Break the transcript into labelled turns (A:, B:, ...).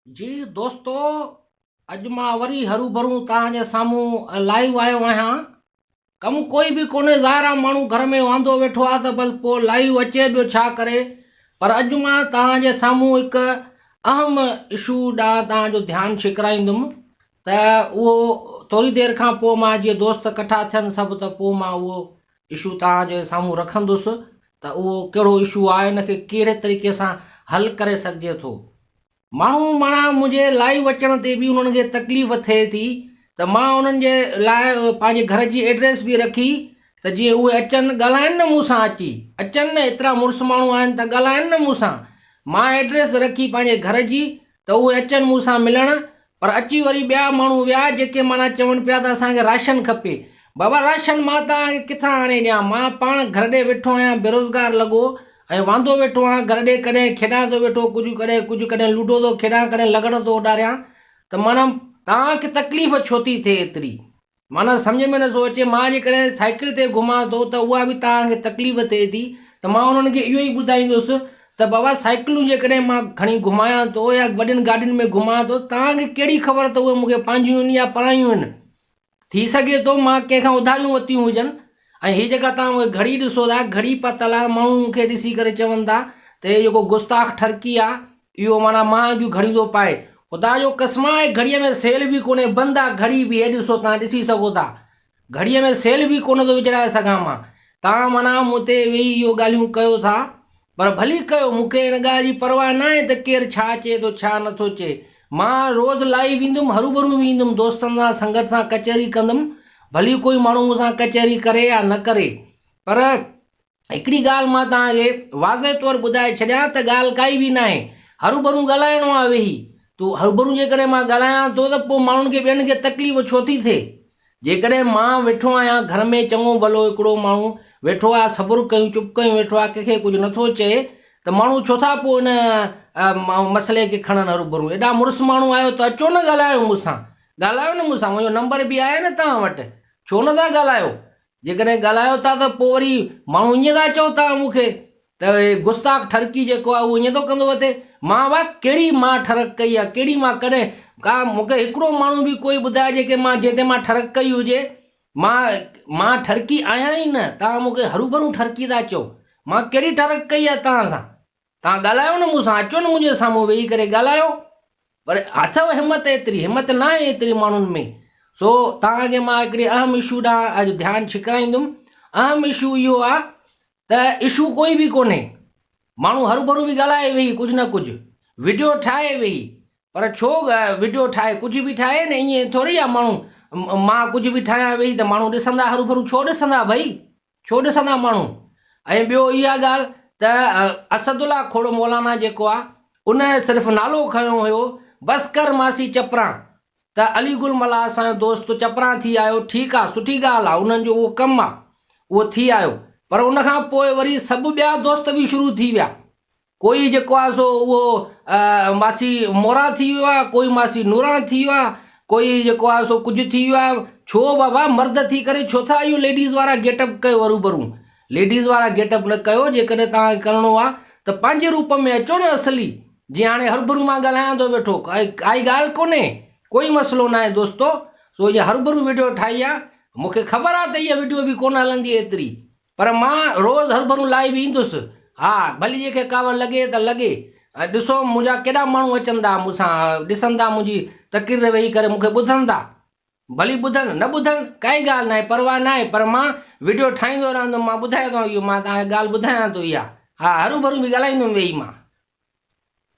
A: जी दोस्तों, अॼु मां वरी हरू भरू तव्हांजे साम्हूं लाइव आयो आहियां। कमु कोई बि कोन्हे, ज़ाहिर माण्हू घर में वांदो वेठो आहे त बसि पोइ लाइव अचे पियो छा करे। पर अॼु मां तव्हांजे साम्हूं हिकु अहम इशू ॾांहुं तव्हांजो ध्यानु छिकराईंदुमि त उहो थोरी देरि खां पोइ मां जीअं दोस्त इकठा थियनि सभु त पोइ मां उहो इशू तव्हांजे साम्हूं रखंदुसि त उहो कहिड़ो इशू आहे, हिनखे कहिड़े तरीक़े सां हल करे सघिजे थो। माण्हू माना मुंहिंजे लाइव अचण ते बि उन्हनि खे तकलीफ़ थिए थी त मां उन्हनि जे लाइ पंहिंजे घर जी एड्रेस बि रखी त जीअं उहे अचनि ॻाल्हाइनि न मूं सां, अचनि न, एतिरा मुड़ुसु माण्हू आहिनि त ॻाल्हाइनि न मूं सां। मां एड्रेस रखी पंहिंजे घर जी त उहे अचनि मूं सां मिलणु। पर अची वरी ॿिया माण्हू विया जेके माना चवनि पिया त असांखे राशन खपे। बाबा राशन मां तव्हांखे किथां आणे ॾियां? मां पाण घर ॾे वेठो आहियां, बेरोज़गार लॻो ऐं वांदो वेठो आहियां, घर ॾे कॾहिं खेॾां थो वेठो, कुझु कॾहिं लूडो थो खेॾां, कॾहिं लॻड़ थो उॾारियां। त माना तव्हांखे तकलीफ़ छो थी थिए एतिरी? माना सम्झ में नथो अचे। मां जेकॾहिं साइकिल ते घुमां थो त उहा बि तव्हांखे तकलीफ़ थिए थी त मां उन्हनि खे इहो ई ॿुधाईंदुसि त बाबा साइकिलूं जेकॾहिं मां खणी घुमायां थो या वॾियुनि गाॾियुनि में घुमां थो, तव्हांखे कहिड़ी ख़बर त उहे मूंखे पंहिंजियूं आहिनि या परायूं आहिनि। थी सघे थो मां कंहिंखां उधारियूं वरितियूं हुजनि। ऐं हीअ जेका तव्हां उहे घड़ी ॾिसो था, घड़ी पतल आहे, माण्हू खे ॾिसी करे चवनि था त इहो जेको गुस्ताख ठरकी आहे, इहो माना महांगियूं घड़ियूं थो पाए। ख़ुदा जो कसम आहे, घड़ीअ में सेल बि कोन्हे, बंदि आहे घड़ी बि। हे ॾिसो, तव्हां ॾिसी सघो था, घड़ीअ में सेल बि कोन थो विझाए सघां मां। तव्हां माना मूं ते वेही इहो ॻाल्हियूं कयो था, पर भली कयो, मूंखे हिन ॻाल्हि जी परवाह न आहे त केरु छा चए थो छा नथो चए। मां रोज़ु लाइव ईंदुमि, हरू भरू बि ईंदुमि, दोस्तनि सां संगत सां कचहरी कंदुमि, भली कोई माण्हू मूंसां कचहरी करे या न करे। पर हिकिड़ी ॻाल्हि मां तव्हांखे वाज़े तौरु ॿुधाए छॾियां त ॻाल्हि काई बि न आहे। हरू भरू ॻाल्हाइणो आहे वेही। तूं हरू भरू जेकॾहिं मां ॻाल्हायां थो त पोइ माण्हुनि खे ॿियनि खे तकलीफ़ छो थी थिए? जेकॾहिं मां वेठो आहियां घर में, चङो भलो हिकिड़ो माण्हू वेठो आहे, सबुरु कयूं, चुप कयूं वेठो आहे, कंहिंखे कुझु नथो चए त माण्हू छो था पोइ हिन मसइले खे खणनि हरू भरू? एॾा मुड़ुसु माण्हू आहियो त अचो न, ॻाल्हायो मूंसां, ॻाल्हायो न मूंसां। मुंहिंजो नंबर बि आहे न तव्हां वटि, छो नथा ॻाल्हायो? जेकॾहिं ॻाल्हायो था त पोइ वरी माण्हू ईअं था चओ था मूंखे त गुस्ताख ठरकी जेको आहे उहो ईअं थो कंदो वठे। मां वाह कहिड़ी मां ठरक कई आहे? कहिड़ी मां कॾहिं का मूंखे हिकिड़ो माण्हू बि कोई ॿुधाए जेके मां जिते मां ठरक कई हुजे? मां ठरकी आहियां ई न। तव्हां मूंखे हरू भरू ठरकी था चओ। मां कहिड़ी ठरक कई आहे तव्हां सां? तव्हां ॻाल्हायो न मूंसां, अचो न मुंहिंजे साम्हूं वेही करे ॻाल्हायो। पर अथव हिमत? एतिरी हिमत न आहे एतिरी माण्हुनि में। सो तव्हांखे मां हिकिड़े अहम इशू ॾांहुं अॼु ध्यानु छिकराईंदुमि। अहम इशू इहो आहे त इशू कोई बि कोन्हे। माण्हू हरू भरू बि ॻाल्हाए वेही, कुझु न कुझु वीडियो ठाहे वेही, पर छो वीडियो ठाहे? कुझु बि ठाहे न, ईअं थोरी आहे माण्हू मां कुझु बि ठाहियां वेही त माण्हू ॾिसंदा, हरू भरू छो ॾिसंदा भई? छो ॾिसंदा माण्हू? ऐं ॿियो इहा ॻाल्हि त असदुल्ला खोड़ मौलाना जेको आहे, उन सिर्फ़ु नालो खयो हुयो, बसि कर मासी चपरां। त अलीगुल मला असांजो दोस्त चपरां थी आयो, ठीकु आहे, सुठी ॻाल्हि आहे, उन्हनि जो उहो कमु आहे, उहो थी आयो। पर उनखां पोइ वरी सभु ॿिया दोस्त बि शुरू थी विया। कोई जेको आहे सो उहो मासी मोरा थी वियो आहे, कोई मासी नूरां थी वियो आहे, कोई जेको आहे सो कुझु थी वियो आहे। छो बाबा? मर्द थी करे छो था इहो लेडीज़ वारा गेटअप कयो? हरू भरू लेडीज़ वारा गेटअप न कयो। जेकॾहिं तव्हांखे करिणो आहे त पंहिंजे रूप में अचो न, असली। जीअं हाणे हरू भरू मां ॻाल्हायां थो वेठो, काई ॻाल्हि कोन्हे, कोई मसइलो न आहे दोस्तो। सो इहा हरू भरू वीडियो ठाही आहे, मूंखे ख़बर आहे त इहा वीडियो बि कोन हलंदी एतिरी, पर मां रोज़ु हरू भरू लाइव ईंदुसि। हा, भली जंहिंखे काव लॻे त लॻे। ॾिसो मुंहिंजा केॾा माण्हू अचनि था मूंसां, ॾिसनि था मुंहिंजी तक़रीर वेही करे, मूंखे ॿुधनि था। भली ॿुधनि न ॿुधनि, काई ॻाल्हि न आहे, परवाह न आहे, पर मां वीडियो ठाहींदो रहंदुमि। मां ॿुधायां थो, इहो मां तव्हांखे ॻाल्हि ॿुधायां थो इहा। हा, हरू भरू बि ॻाल्हाईंदुमि वेही मां।